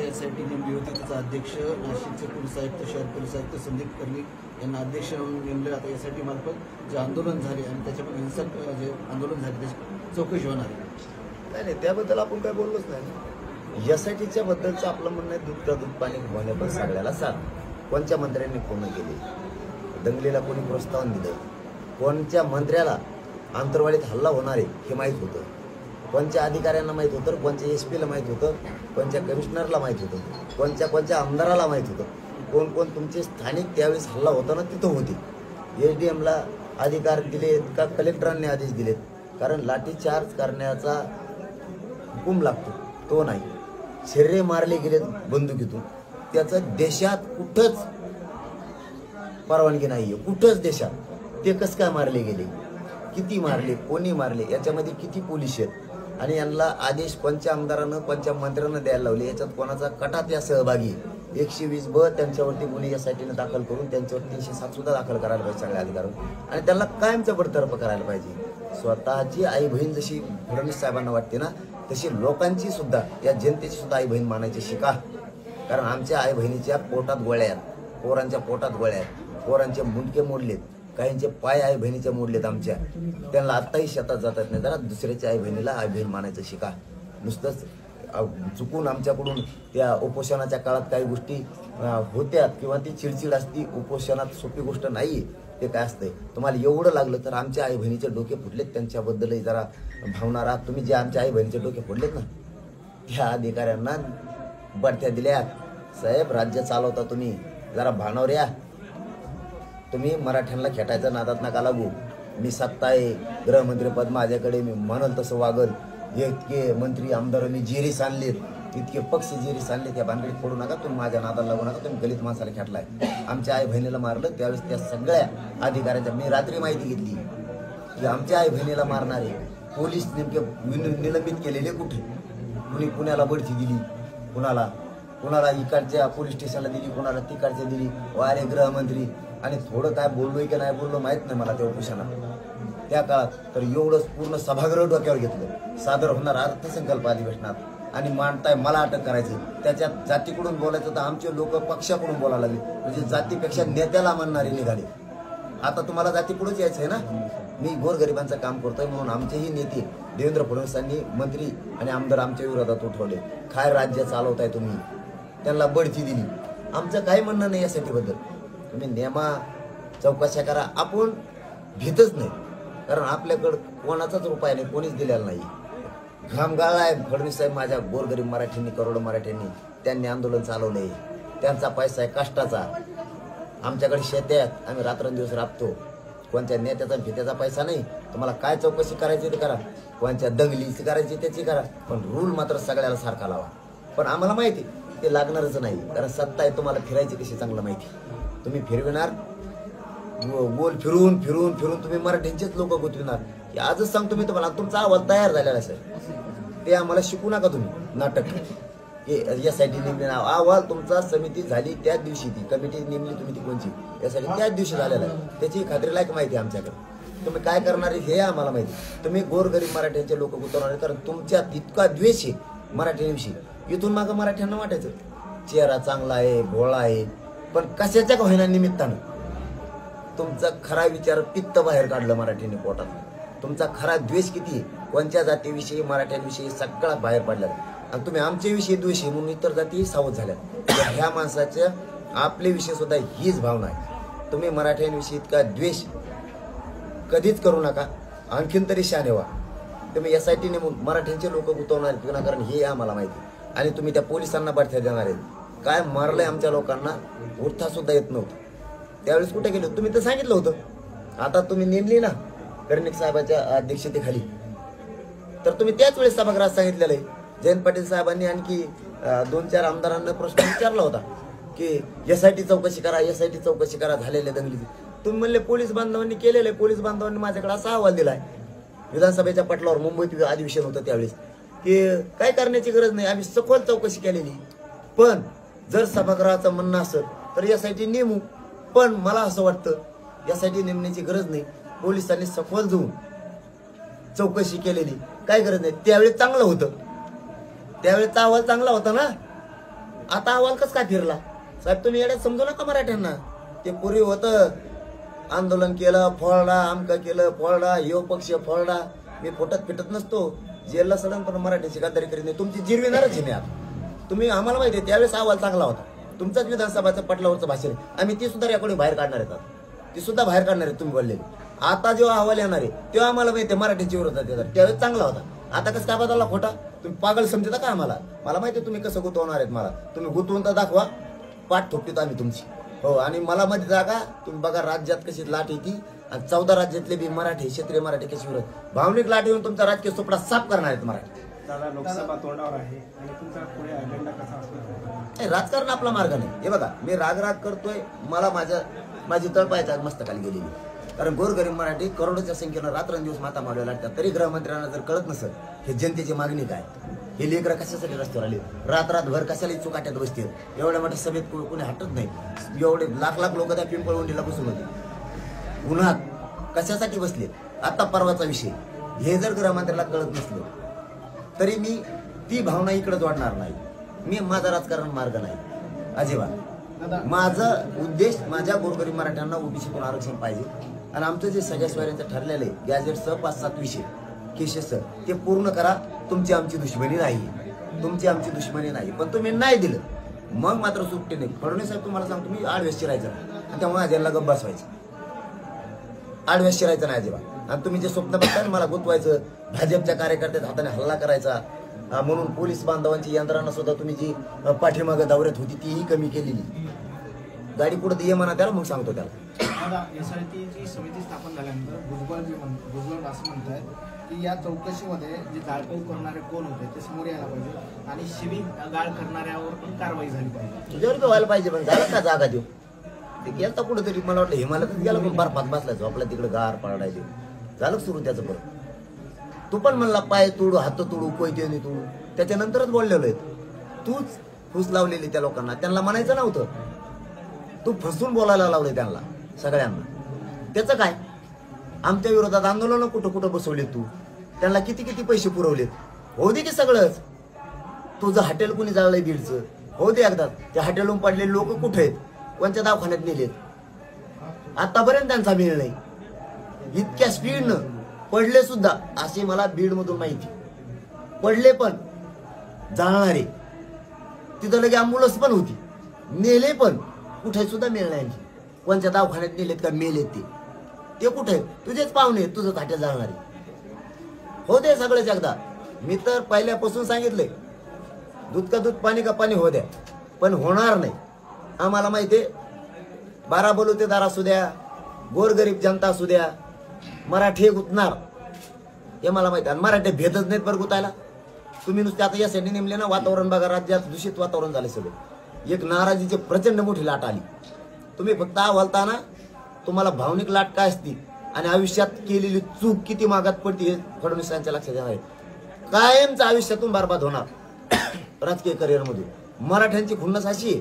SIT नेमली होती त्याचा अध्यक्ष नाशिकचे पोलीस आयुक्त शहर पोलीस आयुक्त संदीप कर्णिक यांना अध्यक्ष म्हणून नेमले. आता SIT मार्फत जे आंदोलन झाले आणि त्याच्यामध्ये हिंसक जे आंदोलन झाले त्याची चौकशी होणार आहे. नाही त्याबद्दल आपण काय बोललोच नाही. SITच्या बद्दलचं आपलं म्हणणं आहे दूध पाणी होणे पण सगळ्याला साथ. कोणत्या मंत्र्यांनी फोन केले, दंगलीला कोणी प्रोत्साहन दिलं, कोणत्या मंत्र्याला आंतरवाडीत हल्ला होणार आहे हे माहीत होतं, कोणत्या अधिकाऱ्यांना माहीत होतं, कोणत्या SP ला माहीत होतं, कोणत्या कमिशनरला माहीत होतं, कोणत्या आमदाराला माहीत होतं, कोण तुमचे स्थानिक त्यावेळेस हल्ला होताना तिथं होते. SDM ला अधिकार दिलेत का कलेक्टरांनी आदेश दिलेत? कारण लाठीचार्ज करण्याचा हुकूम लागतो तो नाही. शरीरे मारले गेलेत बंदुकीतून, त्याचं देशात कुठंच परवानगी नाहीये, कुठंच देशात. ते कसं काय मारले गेले, किती मारले, कोणी मारले, याच्यामध्ये किती पोलीस आहेत आणि यांना आदेश कोणत्या आमदारानं कोणत्या मंत्र्यांना द्यायला लावले, याच्यात कोणाचा कटा त्या सहभागी. 120B त्यांच्यावरती गुन्हे SITनं दाखल करून त्यांच्यावर 307 सुद्धा दाखल करायला पाहिजे सगळ्या अधिकाऱ्यांना आणि त्यांना कायमचं बडतर्फ करायला पाहिजे. स्वतःची आई बहीण जशी फडणवीस साहेबांना वाटते ना, तशी लोकांची सुद्धा, या जनतेची सुद्धा आई बहीण मानायची शिका. कारण आमच्या आई बहिणीच्या पोटात गोळ्या आहेत, पोरांच्या पोटात गोळ्या आहेत, पोरांचे मुंडके मोडलेत, काहींचे पाय आई बहिणीच्या मोडलेत आमच्या. त्यांना आत्ताही शेतात जातात नाही. जरा दुसऱ्याच्या आई बहिणीला आई बहीण मानायचं शिका. नुसतंच चुकून आमच्याकडून त्या उपोषणाच्या काळात काही गोष्टी होत्यात किंवा ती चिडचिड असती, उपोषणात सोपी गोष्ट नाही. ते काय असतंय, तुम्हाला एवढं लागलं तर आमच्या आई बहिणीचे डोके फुटलेत, त्यांच्याबद्दलही जरा भावना राहा. तुम्ही जे आमच्या आई बहिणीचे डोके फुटलेत ना, त्या अधिकाऱ्यांना बढत्या दिल्यात. साहेब राज्य चालवता तुम्ही, जरा भानावर या. तुम्ही मराठ्यांना खेटायचं नादात नका लागू. मी सत्ता आहे, गृहमंत्री पद माझ्याकडे, मी म्हणल तसं वागल. इतके मंत्री आमदारांनी जेरीस आणलेत, इतके पक्ष जेरीस आणले, त्या भानगडीत पडू नका. तुम्ही माझ्या नादाला लागू नका. तुम्ही दलित माणसाला खेटलाय. आमच्या आई बहिणीला मारलं त्यावेळेस त्या सगळ्या अधिकाऱ्यांच्या मी रात्री माहिती घेतली की आमच्या आई बहिणीला मारणारे पोलीस नेमके निलंबित केलेले कुठे. कुणी पुण्याला बढती दिली, कुणाला इकडच्या पोलीस स्टेशनला दिली, कुणाला तिकडच्या दिली. वारे गृहमंत्री. आणि थोडं काय बोललोय की नाही बोललो माहित नाही मला त्या उपोषणात त्या काळात. तर एवढंच पूर्ण सभागृह डोक्यावर घेतलं. सादर होणार अर्थसंकल्प अधिवेशनात आणि मांडताय मला अटक करायची. त्याच्यात जातीकडून बोलायचं तर आमचे लोक पक्षाकडून बोलायला लागले. म्हणजे जातीपेक्षा नेत्याला मानणारे निघाले. आता तुम्हाला जातीकडूनच यायचं आहे ना. मी गोरगरिबांचं काम करतोय म्हणून आमचेही नेते देवेंद्र फडणवीसांनी मंत्री आणि आमदार आमच्या विरोधात उठवले. काय राज्य चालवताय तुम्ही, त्यांना बढती दिली. आमचं काही म्हणणं नाही यासाठी बद्दल. तुम्ही नेमा चौकशा करा. आपण भीतच नाही, कारण आपल्याकडं कोणाचाच उपाय नाही, कोणीच दिलेला नाही. घाम गाळलाय फडणवीस साहेब माझ्या गोरगरीब मराठ्यांनी, करोडो मराठ्यांनी. त्यांनी आंदोलन चालवलंय, त्यांचा पैसा आहे कष्टाचा. आमच्याकडे शेती आहेत, आम्ही रात्रंदिवस राबतो. कोणत्या नेत्याचा भीत्याचा पैसा नाही. तुम्हाला काय चौकशी करायची ते करा, कोणत्या दंगलीची करायची त्याची करा, पण रूल मात्र सगळ्याला सारखा लावा. पण आम्हाला माहिती ते लागणारच नाही, कारण सत्ता आहे. तुम्हाला फिरायची कशी चांगलं माहिती. तुम्ही फिरविणार, गोल फिरून फिरून फिरून तुम्ही मराठ्यांचेच लोक गुंतविणार. आजच सांगतो मी तुम्हाला, तुमचा अहवाल तयार झालेला असेल. ते आम्हाला शिकू नका तुम्ही नाटक. SIT नेमली ना, अहवाल तुमचा समिती झाली त्याच दिवशी, ती कमिटी नेमली तुम्ही ती कोणची यासाठी त्याच दिवशी झालेला आहे. त्याची खात्री लायक माहिती आहे आमच्याकडे. तुम्ही काय करणार हे आम्हाला माहिती. तुम्ही गोरगरीब मराठ्यांचे लोक गुंतवणार, कारण तुमच्यात इतका द्वेष आहे मराठ्यांविषयी. इथून मागं मराठ्यांना वाटायचं चेहरा चांगला आहे, भोळा आहे, पण कशाच्या का होईना निमित्तानं तुमचा खरा विचार पित्त बाहेर काढलं मराठ्यांनी पोटात. तुमचा खरा द्वेष किती, कोणत्या जातीविषयी, मराठ्यांविषयी सगळा बाहेर पडला. आणि तुम्ही आमच्याविषयी द्वेष आहे म्हणून इतर जाती सावध झाल्या. ह्या माणसाच्या आपले विषय सुद्धा हीच भावना आहे. तुम्ही मराठ्यांविषयी इतका द्वेष कधीच करू नका. आणखीन तरी शाने व्हा. तुम्ही SIT नेमून मराठ्यांचे लोक गुंतवणार आहेत विनाकारण हे आम्हाला माहिती. आणि तुम्ही त्या पोलिसांना बढत्या देणार आहेत. काय मारलंय आमच्या लोकांना, उठता सुद्धा येत नव्हतं. त्यावेळेस कुठे गेलो तुम्ही तर सांगितलं होतं. आता तुम्ही नेमली ना कर्णिक साहेबाच्या अध्यक्षतेखाली, तर तुम्ही त्याच वेळेस सभागृहात सांगितलेलं आहे. जयंत पाटील साहेबांनी आणखी 2-4 आमदारांना प्रश्न विचारला होता की SIT चौकशी करा, SIT चौकशी करा झालेल्या दंगलीची. तुम्ही म्हणले पोलीस बांधवांनी केलेलं आहे. पोलीस बांधवांनी माझ्याकडे असा अहवाल दिलाय विधानसभेच्या पटलावर, मुंबईत अधिवेशन होतं त्यावेळेस, की काय करण्याची गरज नाही, आम्ही सखोल चौकशी केलेली. पण जर सभागृहाचं म्हणणं असेल तर SIT नेमू. पण मला असं वाटतं SIT नेमण्याची गरज नाही. पोलिसांनी सखोल जाऊन चौकशी केलेली, काय गरज नाही. त्यावेळी चांगलं होतं, त्यावेळेचा अहवाल चांगला होता ना. आता अहवाल कस काय फिरला? साहेब तुम्ही येड्यात समजू नका मराठ्यांना. ते पूर्वी होतं आंदोलन केलं फोडला, आमका केलं फोडला, यो पक्ष फोडला. मी फोटत फिटत नसतो, जेलला सडन पण मराठीची गद्दारी करीत नाही. तुमची जिरविणारच आहे मी आता. तुम्ही आम्हाला माहिती आहे त्यावेळेस अहवाल चांगला होता. तुमचाच विधानसभाचं पटलावरचं भाषण आम्ही ती सुद्धा रेकॉर्डिंग बाहेर काढणार आहेत. ती सुद्धा बाहेर काढणार आहेत तुम्ही बोललेली. आता जेव्हा अहवाल येणार आहे तेव्हा आम्हाला माहिती आहे मराठीच्या विरोधात येतात. त्यावेळेस चांगला होता. आता कसं काय बदलला खोटा? तुम्ही पागल समजता का आम्हाला? मला माहिती आहे तुम्ही कसं गुंतवणार आहेत. मला तुम्ही गुंतवून तर दाखवा, पाठ थोपटीत आम्ही तुमची. हो, आणि मला मध्ये जागा तुम्ही बघा राज्यात कशी लाट येते आणि 14 राज्यातले बी मराठी क्षेत्रीय मराठी कशी विरोध भावनिक लाट येऊन तुमचा राजकीय सुपडा साफ करणार आहेत मराठी. दादा लोकसभा तोंडावर आहे आणि तुमचा पुढे अजेंडा कसा असणार? राजकारण आपला मार्ग नाही. हे बघा मी राग करतोय, मला माझी तळपायच्या मस्तकाली गेलेली. कारण गोरगरीब मराठी करोडोच्या संख्येनं रात्रंदिवस माता मारल्या लागतात. तरी गृहमंत्र्यांना जर कळत नसेल हे जनतेची मागणी काय, हे लेकरं कशासाठी रस्त्यावर आले, रातभर कशाला चुकाट्यात बसतील. एवढ्या मोठ्या सभेत कोणी हटत नाही. एवढे लाख लोक त्या पिंपळवंडीला बसून होते उन्हात कशासाठी बसले. आता परवाचा विषय हे जर गृहमंत्र्याला कळत नसलं तरी मी ती भावना इकडे जोडणार नाही. मी माझा राजकारण मार्ग नाही अजिबात. माझा उद्देश माझ्या गोरगरीब मराठ्यांना ओबीसीतून आरक्षण पाहिजे आणि आमचं जे सगळ्या स्वाऱ्यांचं ठरलेलं आहे गॅजेटसह 5-7 विषय केसेसचं ते पूर्ण करा. तुमची आमची दुश्मनी नाही, तुमची आमची दुश्मनी नाही. पण तुम्ही नाही दिलं मग मात्र सुट्टी नाही. फडणवीस साहेब तुम्हाला सांगतो मी आडव्यास शिरायचं आणि त्यामुळे अजेंडा गप्प बसवायचं. आडव्यास शिरायचं नाही अजिबात. आणि तुम्ही जे स्वप्न बघताय मला गुंतवायचं, भाजपच्या कार्यकर्त्याच्या हाताने हल्ला करायचा म्हणून पोलीस बांधवांची यंत्रणा सुद्धा तुम्ही जी पाठीमागे दौऱ्यात होती तीही कमी केलेली. गाडी पुढे ये म्हणा त्याला, मग सांगतो त्याला. आता एसआयटीची समिती स्थापन झाल्यानंतर भुजबळ असं म्हणतात की या चौकशीमध्ये जे जाळपोळ करणारे कोण होते ते समोर यायला पाहिजे आणि शिबिर गाळ करणाऱ्यावर पण कारवाई झाली पाहिजे. तुझ्यावर व्हायला पाहिजे. पण झालं का जागा देऊ? ते गेलं तर कुठेतरी मला वाटलं हिमालयातच गेला पण बर्फात बसला झोपला तिकडे गार पडायचे. झालं सुरू त्याचं परत. तू पण म्हणला पाय तोडू हात तोडू कोयते तोडू, त्याच्यानंतरच बोललेलो आहे. तूच फूस लावलेली त्या लोकांना, त्यांना म्हणायचं नव्हतं. तू फसून बोलायला लावले त्यांना सगळ्यांना. त्याचं काय? आमच्या विरोधात आंदोलन कुठं बसवले तू, त्यांना किती पैसे पुरवलेत. होऊ दे की सगळंच. तुझं हॉटेल कुणी जाळलंय बीडचं, होऊ दे एकदा. त्या हॉटेलहून पडलेले लोक कुठे आहेत, कोणत्या दवाखान्यात नेलेत, आतापर्यंत त्यांचा मेळ नाही. इतक्या स्पीडनं पडले सुद्धा असे मला बीड मधून माहिती पडले. पण जाणारे तिथं लगे अँब्युलन्स पण होती, नेले पण कुठे सुद्धा मेळ नाही. कोणत्या दवाखान्यात नेलेत का मेलेत ते कुठे? तुझेच पाहुणे तुझं खाट्या जाणारे. हो दे सगळंच एकदा. मी तर पहिल्यापासून सांगितलंय दूध का दूध पाणी का पाणी हो द्या, पण होणार नाही. आम्हाला माहितीये 12 बलुतेदार असू द्या, गोरगरीब जनता असू द्या, मराठी गुतणार हे मला माहिती. आणि मराठी भेदच नाहीत बरं गुतायला. तुम्ही नुसते आता यासाठी नेमले ना, वातावरण बघा राज्यात दूषित वातावरण झाले सगळं. एक नाराजीची प्रचंड मोठी लाट आली. तुम्ही फक्त अहवालता ना तुम्हाला भावनिक लाट काय असती आणि आयुष्यात केलेली चूक किती मागात पडते हे फडणवीसांच्या लक्षात येणार आहे. कायमचं आयुष्यातून बरबाद होणार राजकीय करिअर मधून. मराठ्यांची खुन्नस अशी आहे,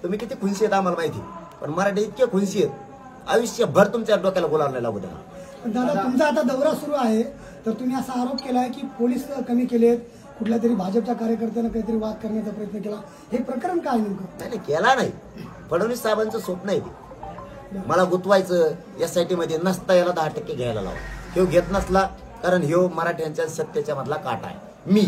तुम्ही किती खुनशी आहेत आम्हाला माहिती, पण मराठी इतके खुनशी आहेत आयुष्यभर तुमच्या डोक्याला गुलाल नाही लागू द्या. दादा तुमचा आता दौरा सुरू आहे तर तुम्ही असा आरोप केलाय की पोलीस कमी केलेत, कुठल्या तरी भाजपच्या कार्यकर्त्यांना काहीतरी वाद करण्याचा प्रयत्न केला. हे प्रकरण काय नेमकं? नाही केला नाही. फडणवीस साहेबांचं स्वप्न आहे ते मला गुंतवायचं. एसआयटी मध्ये नसता याला 10% घ्यायला लावा. ह्यो घेत नसला कारण ह्यो मराठ्यांच्या सत्तेच्या मधला काटा आहे मी.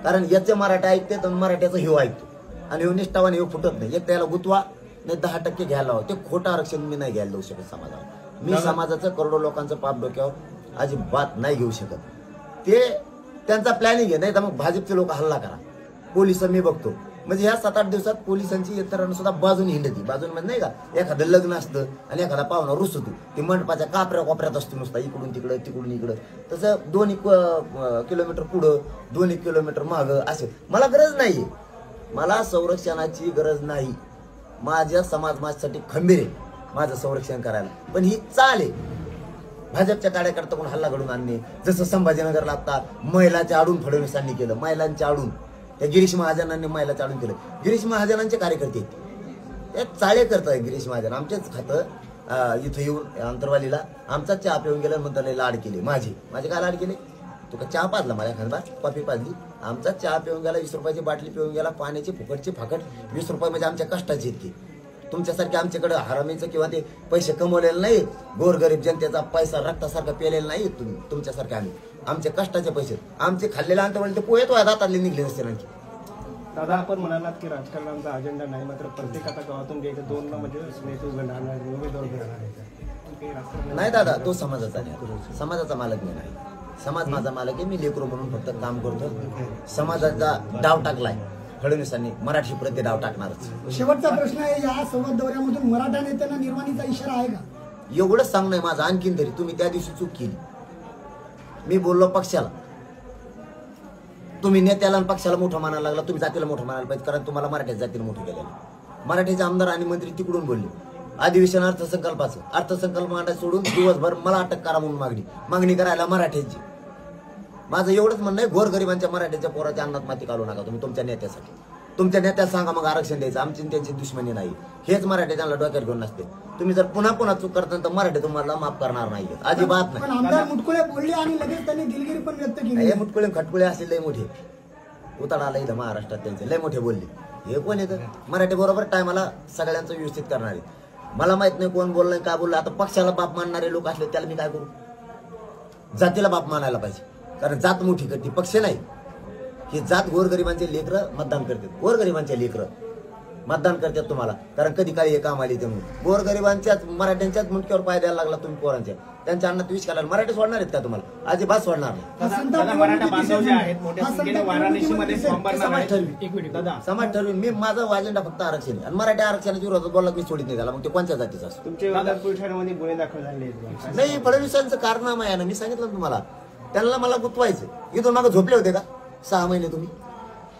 कारण याचे मराठा ऐकते तर मराठ्याचं ह्यो ऐकतो आणि ह्यो निष्ठावान ह्यो फुटत नाही. एक त्याला गुंतवा नाही 10% घ्यायला लावा. ते खोटं आरक्षण मी नाही घ्यायला देऊ शकत समाजाला. मी समाजाचं करोडो लोकांचं पाप डोक्यावर अजिबात नाही घेऊ शकत. ते त्यांचा प्लॅनिंग आहे. नाही तर मग भाजपचे लोक हल्ला करा, पोलिस मी बघतो. म्हणजे ह्या 7-8 दिवसात पोलिसांची यंत्रणा सुद्धा बाजून हिंडती. बाजून म्हणजे नाही का एखादं लग्न असतं आणि एखादा पाहुणा रुसतो, ते मंडपाच्या कापऱ्यात असतो नुसता इकडून तिकडं तिकडून इकडं. तसं 2 किलोमीटर पुढं 2 किलोमीटर मागं असं. मला गरज नाहीये, मला संरक्षणाची गरज नाही. माझ्या समाजासाठी खंबीर आहे माझं संरक्षण करायला. पण ही चाल आहे भाजपच्या कार्यकर्ता कोण हल्ला घडून आणणे. जसं संभाजीनगरला आता महिलाच्या आडून फडणवीसांनी केलं, महिलांच्या आडून. त्या गिरीश महाजनांनी महिलाच्या आडून केलं. गिरीश महाजनांचे कार्यकर्ते ते चाळे करतात. गिरीश महाजन आमचेच खातं इथं येऊन अंतरवालीला आमचाच चहा पिऊन गेलं म्हणतात लाड केले. माझे काय लाड केले? तू का चहा पाजला मला एखादा कॉफी पाजली? आमचा चहा पिऊन गेला 20 रुपयाची बाटली पिऊन गेला, पाण्याची फुकटची फाकट 20 रुपये म्हणजे आमच्या कष्टाची इतकी. तुमच्यासारखे आमच्याकडे हरामीचं किंवा ते पैसे कमवलेले नाहीत, गोरगरीब जनतेचा पैसा रक्तासारखा पेलेला नाही तुम्ही. तुमच्यासारखे आमचे कष्टाचे पैसे, आमचे खाल्लेले अंत ते पोहे तो दातातले निघले नसते आणखी. दादा, आपण म्हणालात की राजकारणाचा अजेंडा नाही, मात्र प्रत्येक आता गावातून जे दोन म्हणजे नेते उभे राहणार, उमेदवार उभे राहणार आहेत. नाही दादा, तो समाजाचा नाही, समाजाचा मालक मी नाही. समाज माझा मालक आहे, मी लेकरू म्हणून फक्त काम करतो. समाजाचा डाव टाकलाय फडणवीसांनी, मराठी प्रति डाव टाकणारच. शेवटचा प्रश्न आहे, या संवाद दौऱ्यामधून मराठा नेत्यांना निर्वाणीचा इशारा आहे का? एवढंच सांगणं माझं. आणखीन तरी तुम्ही त्या दिवशी चूक केली. मी बोललो पक्षाला, तुम्ही नेत्याला आणि पक्षाला मोठं मानायला लागला. तुम्ही जातीला मोठं मानायला पाहिजे, कारण तुम्हाला मराठ्याच्या जातीला मोठं केलेलं. मराठीचे आमदार आणि मंत्री तिकडून बोलले. अधिवेशन अर्थसंकल्पाचं अर्थसंकल्प मांडायला सोडून दिवसभर मला अटक करा म्हणून मागणी करायला मराठ्यांची. माझं एवढंच म्हणणं आहे, गोरगरिबांच्या मराठ्याच्या पोराच्या अन्नात माती काढू नका तुम्ही तुमच्या नेत्यासाठी. तुमच्या नेत्याला सांगा मग आरक्षण द्यायचं. आमची त्यांची दुश्मनी नाही, हेच मराठ्याच्या डोक्यात घेऊन नसते. तुम्ही जर पुन्हा चूक करता तर मराठी तुम्हाला माफ करणार नाही, अजिबात पण नाही. आमदार मुटकुळे बोलले आणि लगेच त्यांनी दिलगिरी पण व्यक्त केली. हे मुटकुळे खटकुळे असले लय मोठे उताळाला इथं महाराष्ट्रात त्यांचे लय मोठे बोलले. हे कोण येतं मराठी बरोबर टायमाला सगळ्यांचं व्यवस्थित करणारे. मला माहित नाही कोण बोललं काय बोललं. आता पक्षाला बाप मानणारे लोक असले त्याला मी काय करू? जातीला बाप मानायला पाहिजे, कारण जात मोठी करते, पक्ष नाही. ही जात गोरगरिबांचे लेकरं मतदान करतात, गोरगरिबांचे लेकरं मतदान करतात तुम्हाला, कारण कधी काही हे काम आले ते म्हणून. गोरगरिबांच्याच मराठ्यांच्याच मुंडक्यावर पाय द्यायला लागला तुम्ही पोरांच्या, त्यांच्या अन्नात विष घालायला. मराठी सोडणार आहेत का तुम्हाला? अजिबात सोडणार नाही. दादा, मराठा बांधव जे आहेत मोठ्या संख्येने वाराणसीमध्ये फॉर्म भरणार समाज आहेत. ठरवी. एक मिनिट दादा, समाज ठरवीन. मी माझा अजेंडा फक्त आरक्षण आहे, आणि मराठी आरक्षणाच्या विरोधात बोलला मी सोडित नाही त्याला. मग ते कोणत्या जातीचा असतो? तुमचे विरोधात पोलीस ठाण्यामध्ये गुन्हे दाखल झाले आहेत. नाही, फडणवीसांचं कारनामा आहे ना, मी सांगितलं तुम्हाला. त्यांना मला गुंतवायचं. इथून मागे झोपले होते का 6 महिने? तुम्ही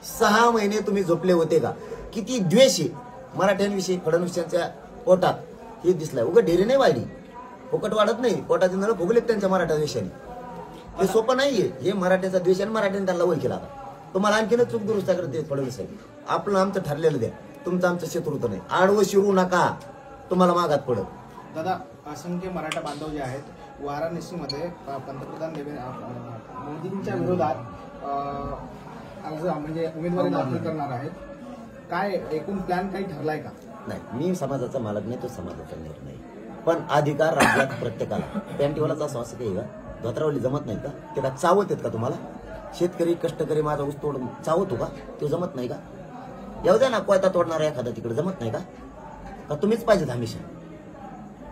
6 महिने तुम्ही झोपले होते का? किती द्वेष आहे मराठ्यांविषयी फडणवीसांच्या पोटात, हे दिसलंय. उगा ढेरी नाही वाढली, फुकट वाढत नाही. पोटाचे नळ फुगलेत त्यांच्या मराठा द्वेषाने. हे सोपं नाहीये. हे मराठ्याचा द्वेष आणि मराठ्याने त्यांना वय केला. आता तुम्हाला आणखीनच चूक दुरुस्त करते फडणवीस साहेब. आपलं आमचं ठरलेलं द्या, तुमचं आमचं शत्रुत्व नाही. आडवं शिरू नका, तुम्हाला मागात पडत. दादा, असंख्य मराठा बांधव जे आहेत वाराणसीमध्ये पंतप्रधान मोदींच्या विरोधात अर्ज म्हणजे उमेदवारी दाखल करणार आहेत. काय एकूण प्लॅन काही ठरलाय का? नाही, मी समाजाचा मालक नाही, तो समाजाचा निर्णय. पण अधिकार राज्यात प्रत्येकाला. पॅन्टीवालाचा असं असं काही का धोत्रावली जमत नाही का? ते का चावत आहेत का तुम्हाला? शेतकरी कष्टकरी माझा ऊस तोड चावतो का? ते जमत नाही का? येऊ द्या ना, कोयता तोडणारा एखादा तिकडे, जमत नाही का? तुम्हीच पाहिजेत हमेशा?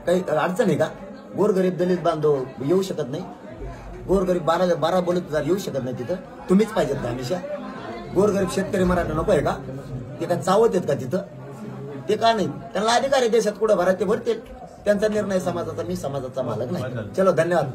काही अडचण आहे का? गोरगरीब दलित बांधव येऊ शकत नाही? गोरगरीब 12 बोलत येऊ शकत नाही तिथं? तुम्हीच पाहिजेत हमेशा? गोरगरीब शेतकरी मराठा नको आहे का? ते काय चावत आहेत का तिथं? ते का नाही? त्यांना अधिकार आहे देशात कुठं भरात ते भरतील. त्यांचा निर्णय समाजाचा. मी समाजाचा मालक नाही. चलो, धन्यवाद.